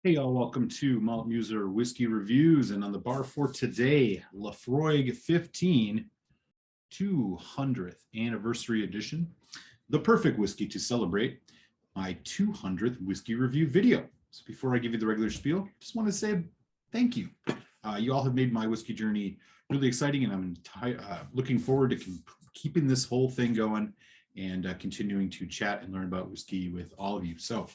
Hey y'all, welcome to Malt Muser Whiskey Reviews, and on the bar for today, Laphroaig 15 200th Anniversary Edition, the perfect whiskey to celebrate my 200th whiskey review video. So before I give you the regular spiel, just want to say thank you. You all have made my whiskey journey really exciting, and I'm looking forward to keeping this whole thing going and continuing to chat and learn about whiskey with all of you. So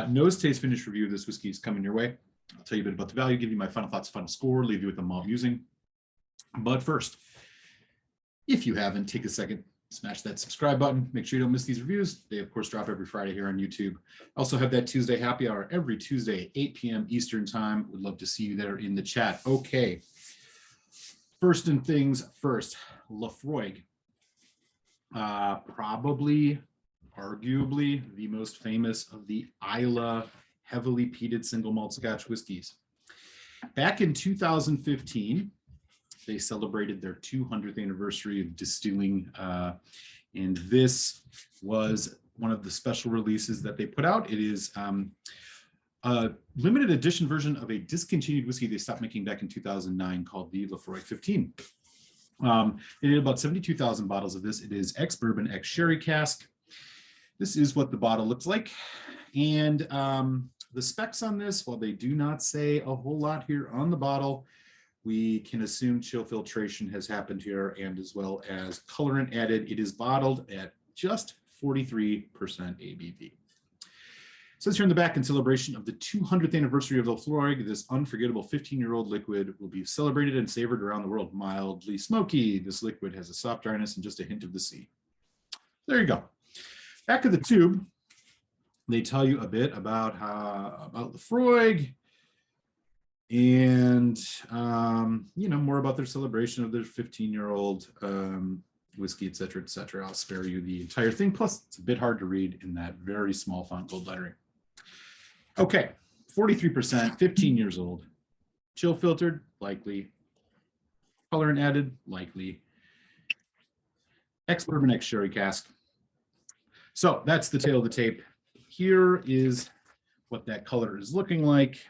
nose taste finish review of this whiskey is coming your way. I'll tell you a bit about the value, give you my final thoughts, final score, leave you with the malt musing. But first, if you haven't, take a second, smash that subscribe button. Make sure you don't miss these reviews. They, of course, drop every Friday here on YouTube. I also have that Tuesday happy hour every Tuesday, 8 p.m. Eastern time. Would love to see you there in the chat. Okay. First and things first, Laphroaig. Probably, arguably, the most famous of the Islay heavily peated single malt Scotch whiskeys. Back in 2015, they celebrated their 200th anniversary of distilling, and this was one of the special releases that they put out. It is a limited edition version of a discontinued whiskey they stopped making back in 2009 called the Laphroaig 15. They did about 72,000 bottles of this. It is ex-bourbon, ex-sherry cask. This is what the bottle looks like. And the specs on this, while they do not say a whole lot here on the bottle, we can assume chill filtration has happened here, and as well as colorant added. It is bottled at just 43% ABV. Says here in the back, in celebration of the 200th anniversary of Laphroaig, this unforgettable 15-year-old liquid will be celebrated and savored around the world. Mildly smoky, this liquid has a soft dryness and just a hint of the sea. There you go. Back of the tube, they tell you a bit about Laphroaig and more about their celebration of their 15-year-old whiskey, et cetera, et cetera. I'll spare you the entire thing. Plus, it's a bit hard to read in that very small font gold lettering. Okay, 43%, 15 years old. Chill filtered, likely. Colorant added, likely. Ex-bourbon, ex-sherry cask. So that's the tail of the tape. Here is what that color is looking like.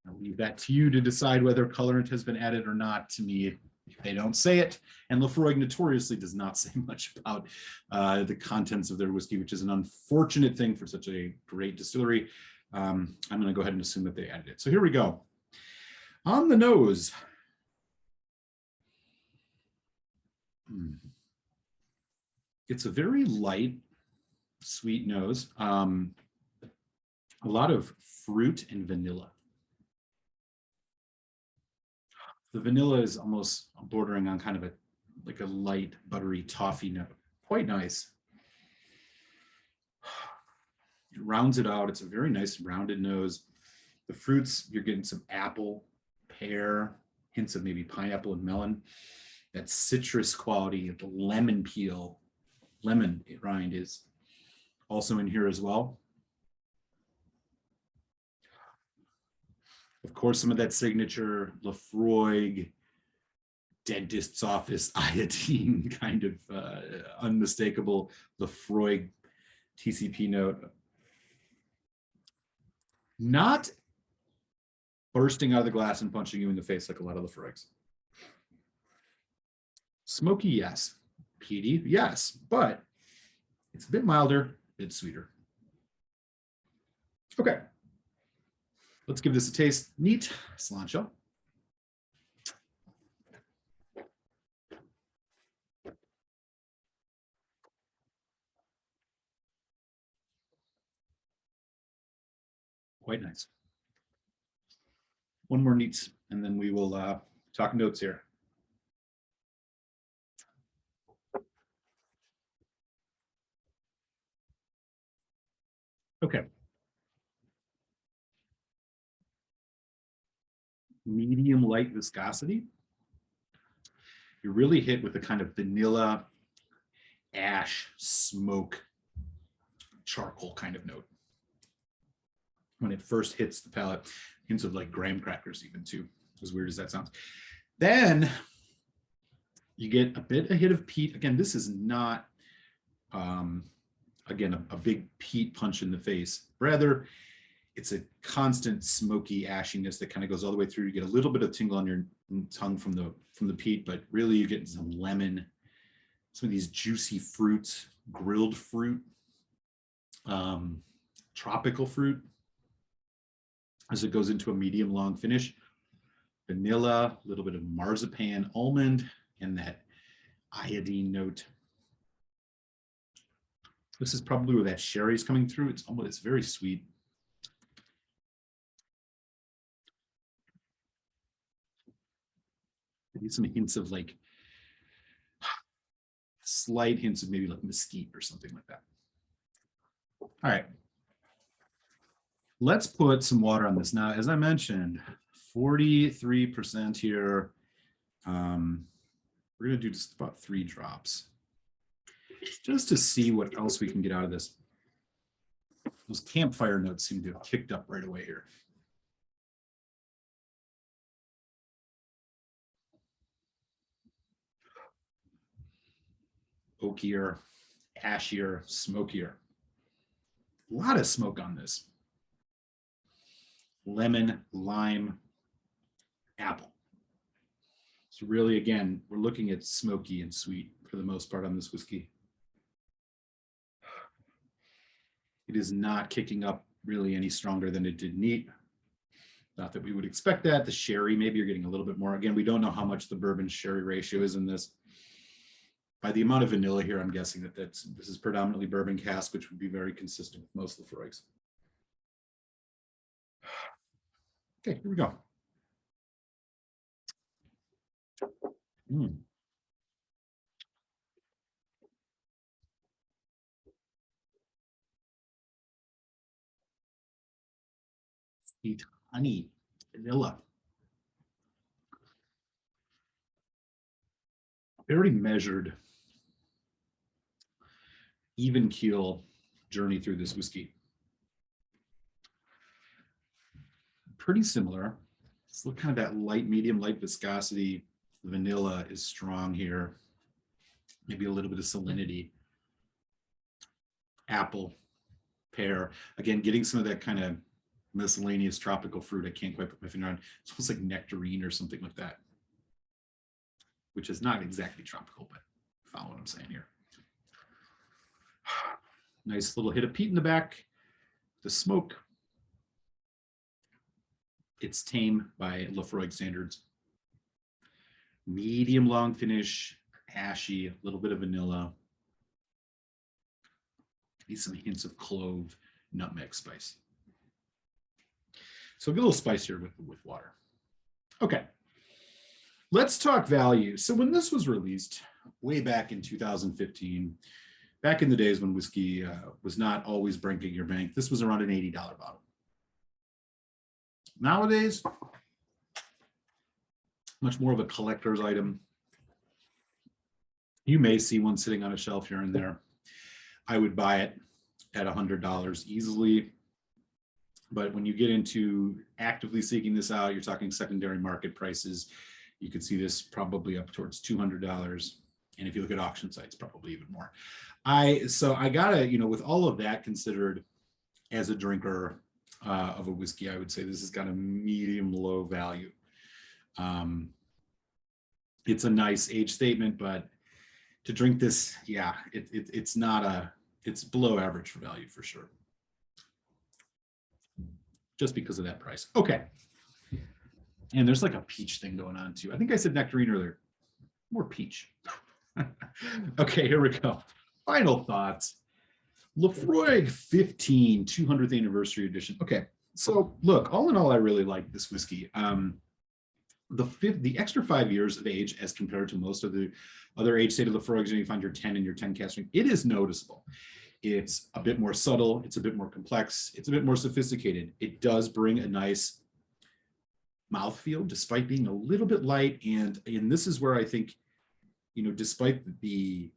I'll leave that to you to decide whether colorant has been added or not. To me, they don't say it, and Laphroaig notoriously does not say much about the contents of their whiskey, which is an unfortunate thing for such a great distillery. I'm going to go ahead and assume that they added it. So here we go. On the nose. It's a very light, sweet nose. A lot of fruit and vanilla. The vanilla is almost bordering on kind of like a light, buttery toffee note. Quite nice. It rounds it out. It's a very nice rounded nose. The fruits, you're getting some apple, pear, hints of maybe pineapple and melon. That citrus quality of the lemon peel, lemon rind is also in here as well. Of course, some of that signature Laphroaig dentist's office iodine kind of unmistakable Laphroaig TCP note. Not bursting out of the glass and punching you in the face like a lot of Laphroaigs. Smoky, yes. Peaty, yes. But it's a bit milder, a bit sweeter. Okay. Let's give this a taste. Neat cilantro. Quite nice. One more neat, and then we will talk notes here. Okay. Medium light viscosity. You're really hit with a kind of vanilla, ash, smoke, charcoal kind of note. When it first hits the palate, hints of like graham crackers even too, as weird as that sounds. Then you get a hit of peat. Again, this is not again, a big peat punch in the face. Rather, it's a constant smoky ashiness that kind of goes all the way through. You get a little bit of tingle on your tongue from the peat, but really you get some lemon, some of these juicy fruits, grilled fruit, tropical fruit as it goes into a medium long finish. Vanilla, a little bit of marzipan, almond, and that iodine note. This is probably where that sherry is coming through. It's very sweet. I need some hints of like slight hints of maybe like mesquite or something like that. All right. Let's put some water on this. Now, as I mentioned, 43% here. We're going to do just about 3 drops just to see what else we can get out of this. Those campfire notes seem to have kicked up right away here. Oakier, ashier, smokier. A lot of smoke on this. Lemon, lime, apple. So really, again, we're looking at smoky and sweet for the most part on this whiskey. It is not kicking up really any stronger than it did neat. Not that we would expect that. The sherry, maybe you're getting a little bit more. Again, we don't know how much the bourbon sherry ratio is in this. By the amount of vanilla here, I'm guessing that this is predominantly bourbon cask, which would be very consistent with most Laphroaigs. Okay, here we go. Sweet honey, vanilla. Very measured, even keel journey through this whiskey. Pretty similar. It's kind of that light, medium, light viscosity. The vanilla is strong here. Maybe a little bit of salinity. Apple, pear. Again, getting some of that kind of miscellaneous tropical fruit. I can't quite put my finger on. It's almost like nectarine or something like that, which is not exactly tropical, but follow what I'm saying here. Nice little hit of peat in the back. The smoke. It's tame by Laphroaig standards. Medium long finish, ashy, a little bit of vanilla. Need some hints of clove, nutmeg spice. So get a little spice here with water. Okay, let's talk value. So when this was released way back in 2015, back in the days when whiskey was not always breaking your bank, this was around an $80 bottle. Nowadays, much more of a collector's item. You may see one sitting on a shelf here and there. I would buy it at $100 easily. But when you get into actively seeking this out, you're talking secondary market prices. You could see this probably up towards $200. And if you look at auction sites, probably even more. So I gotta, with all of that considered, as a drinker of a whiskey, I would say this has got a medium low value. It's a nice age statement, but to drink this, yeah, it's below average for value for sure. Just because of that price. Okay. And there's like a peach thing going on too. I think I said nectarine earlier. More peach. Okay, here we go. Final thoughts. Laphroaig 15 200th anniversary edition. Okay, so look, all in all, I really like this whiskey. The extra 5 years of age as compared to most of the other age stated Laphroaigs, you find your 10 and your 10 casting, it is noticeable. It's a bit more subtle. It's a bit more complex. It's a bit more sophisticated. It does bring a nice mouthfeel despite being a little bit light. And this is where I think, despite the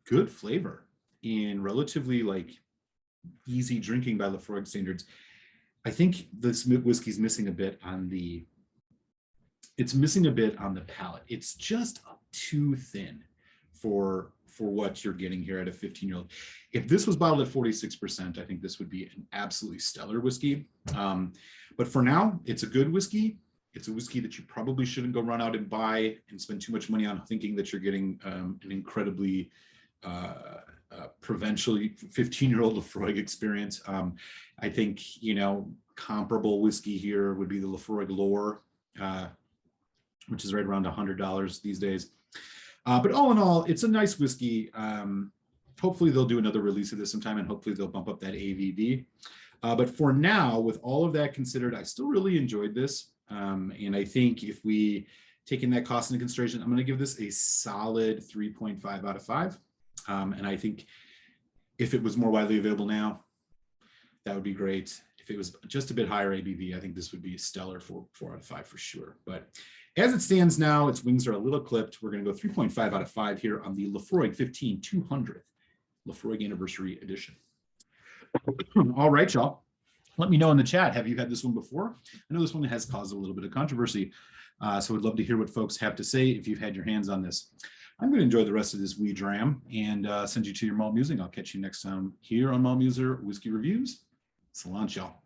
good flavor in relatively like easy drinking by Laphroaig standards, I think this whiskey's missing a bit on the palate. It's just too thin for what you're getting here at a 15-year-old. If this was bottled at 46%, I think this would be an absolutely stellar whiskey. But for now, it's a good whiskey. It's a whiskey that you probably shouldn't go run out and buy and spend too much money on, thinking that you're getting an incredibly provincially 15-year-old Laphroaig experience. I think, comparable whiskey here would be the Laphroaig Lore, which is right around $100 these days. But all in all, it's a nice whiskey. Hopefully they'll do another release of this sometime, and hopefully they'll bump up that ABV. But for now, with all of that considered, I still really enjoyed this. And I think if we taking that cost into consideration, I'm going to give this a solid 3.5 out of 5. And I think if it was more widely available now, that would be great. If it was just a bit higher ABV, I think this would be a stellar 4 out of 5 for sure. But as it stands now, its wings are a little clipped. We're going to go 3.5 out of 5 here on the Laphroaig 15-200 Laphroaig Anniversary Edition. All right, y'all. Let me know in the chat, have you had this one before? I know this one has caused a little bit of controversy, so I'd love to hear what folks have to say if you've had your hands on this. I'm going to enjoy the rest of this wee dram and send you to your malt musing. I'll catch you next time here on Malt Muser Whiskey Reviews. Salon, y'all.